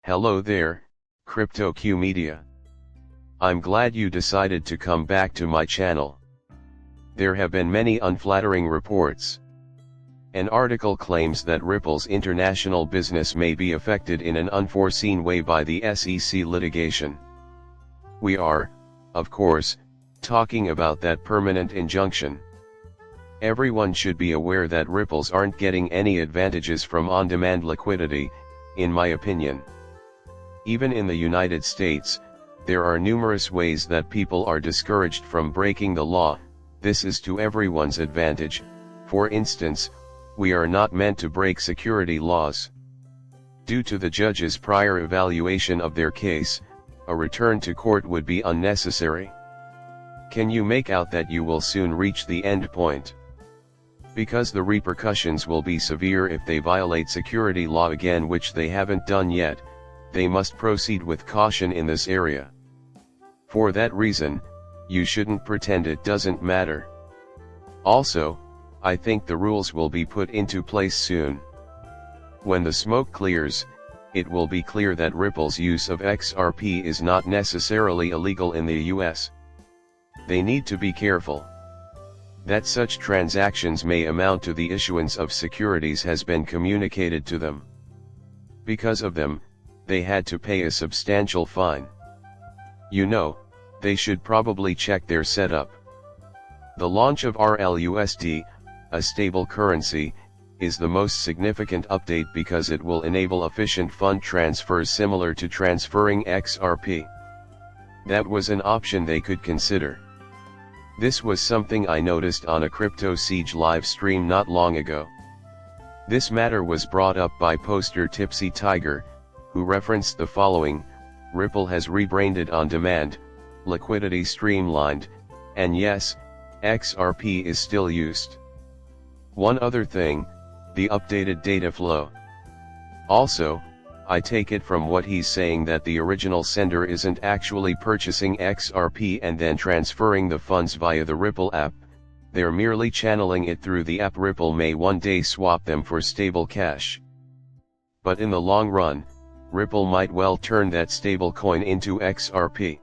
Hello there, CryptoQ Media. I'm glad you decided to come back to my channel. There have been many unflattering reports. An article claims that Ripple's international business may be affected in an unforeseen way by the SEC litigation. We are, of course, talking about that permanent injunction. Everyone should be aware that Ripples aren't getting any advantages from on-demand liquidity, in my opinion. Even in the United States, there are numerous ways that people are discouraged from breaking the law. This is to everyone's advantage. For instance, we are not meant to break security laws. Due to the judge's prior evaluation of their case, a return to court would be unnecessary. Can you make out that you will soon reach the end point? Because the repercussions will be severe if they violate security law again, which they haven't done yet. They must proceed with caution in this area. For that reason, you shouldn't pretend it doesn't matter. Also, I think the rules will be put into place soon. When the smoke clears, it will be clear that Ripple's use of XRP is not necessarily illegal in the US. They need to be careful. That such transactions may amount to the issuance of securities has been communicated to them. Because of them, they had to pay a substantial fine. You know, they should probably check their setup. The launch of RLUSD, a stable currency, is the most significant update because it will enable efficient fund transfers similar to transferring XRP. That was an option they could consider. This was something I noticed on a Crypto Siege live stream not long ago. This matter was brought up by poster Tipsy Tiger, who referenced the following: Ripple has rebranded on demand, liquidity streamlined, and yes, XRP is still used. One other thing, the updated data flow. Also, I take it from what he's saying that the original sender isn't actually purchasing XRP and then transferring the funds via the Ripple app, they're merely channeling it through the app. Ripple may one day swap them for stable cash. But in the long run, Ripple might well turn that stable coin into XRP.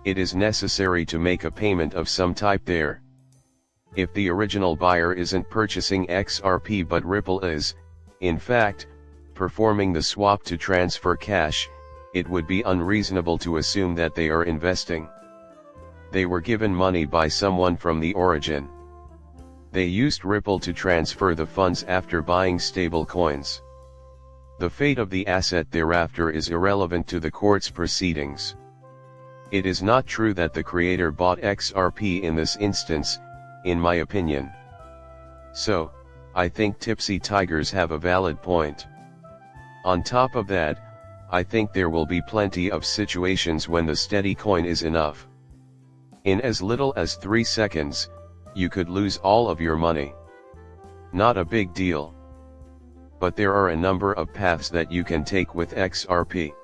It is necessary to make a payment of some type there. If the original buyer isn't purchasing XRP but Ripple is, in fact, performing the swap to transfer cash, it would be unreasonable to assume that they are investing. They were given money by someone from the origin. They used Ripple to transfer the funds after buying stable coins. The fate of the asset thereafter is irrelevant to the court's proceedings. It is not true that the creator bought XRP in this instance, in my opinion. So, I think Tipsy Tigers have a valid point. On top of that, I think there will be plenty of situations when the steady coin is enough. In as little as 3 seconds, you could lose all of your money. Not a big deal. But there are a number of paths that you can take with XRP.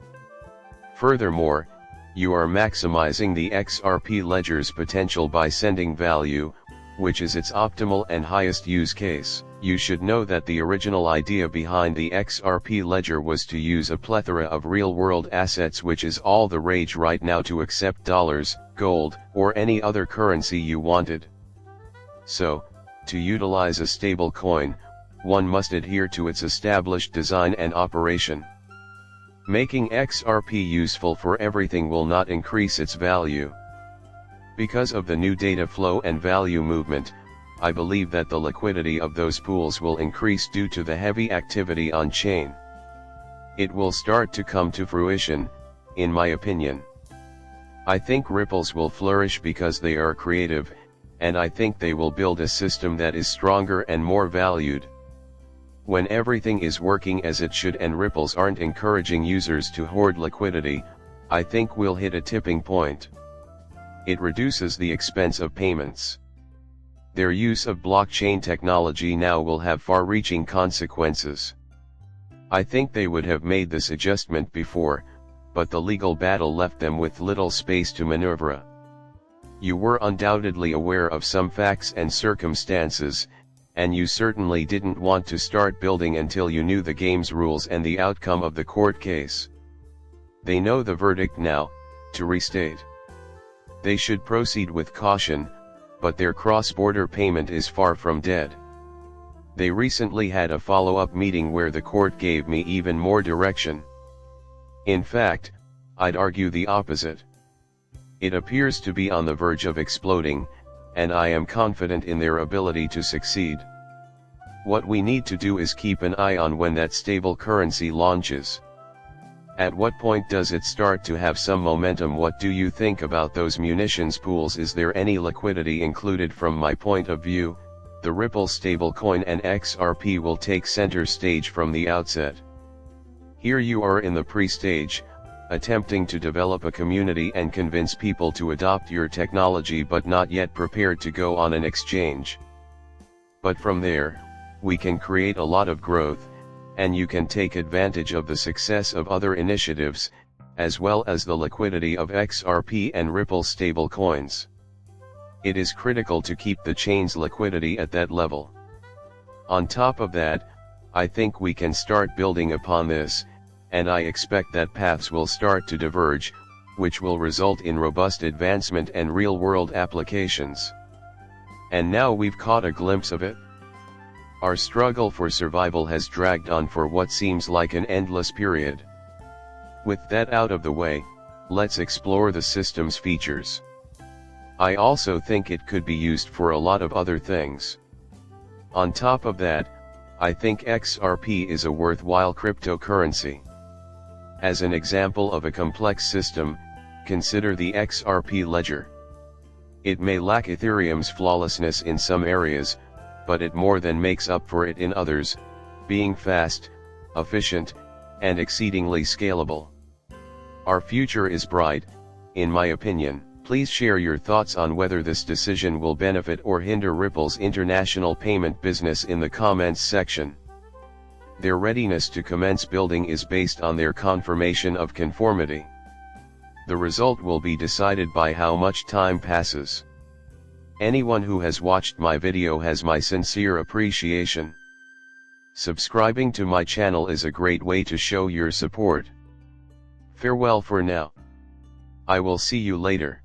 Furthermore, you are maximizing the XRP ledger's potential by sending value, which is its optimal and highest use case. You should know that the original idea behind the XRP ledger was to use a plethora of real-world assets, which is all the rage right now, to accept dollars, gold, or any other currency you wanted. So, to utilize a stable coin, one must adhere to its established design and operation. Making XRP useful for everything will not increase its value. Because of the new data flow and value movement, I believe that the liquidity of those pools will increase due to the heavy activity on chain. It will start to come to fruition, in my opinion. I think Ripples will flourish because they are creative, and I think they will build a system that is stronger and more valued. When everything is working as it should and Ripples aren't encouraging users to hoard liquidity, I think we'll hit a tipping point. It reduces the expense of payments. Their use of blockchain technology now will have far-reaching consequences. I think they would have made this adjustment before, but the legal battle left them with little space to maneuver. You were undoubtedly aware of some facts and circumstances, and you certainly didn't want to start building until you knew the game's rules and the outcome of the court case. They know the verdict now. To restate, they should proceed with caution, but their cross-border payment is far from dead. They recently had a follow-up meeting where the court gave me even more direction. In fact, I'd argue the opposite. It appears to be on the verge of exploding, and I am confident in their ability to succeed. What we need to do is keep an eye on when that stable currency launches. At what point does it start to have some momentum? What do you think about those munitions pools? Is there any liquidity included? From my point of view, the Ripple stablecoin and XRP will take center stage from the outset. Here you are in the pre-stage, attempting to develop a community and convince people to adopt your technology, but not yet prepared to go on an exchange. But from there, we can create a lot of growth, and you can take advantage of the success of other initiatives, as well as the liquidity of XRP and Ripple stablecoins. It is critical to keep the chain's liquidity at that level. On top of that, I think we can start building upon this, and I expect that paths will start to diverge, which will result in robust advancement and real-world applications. And now we've caught a glimpse of it. Our struggle for survival has dragged on for what seems like an endless period. With that out of the way, let's explore the system's features. I also think it could be used for a lot of other things. On top of that, I think XRP is a worthwhile cryptocurrency. As an example of a complex system, consider the XRP ledger. It may lack Ethereum's flawlessness in some areas, but it more than makes up for it in others, being fast, efficient, and exceedingly scalable. Our future is bright, in my opinion. Please share your thoughts on whether this decision will benefit or hinder Ripple's international payment business in the comments section. Their readiness to commence building is based on their confirmation of conformity. The result will be decided by how much time passes. Anyone who has watched my video has my sincere appreciation. Subscribing to my channel is a great way to show your support. Farewell for now. I will see you later.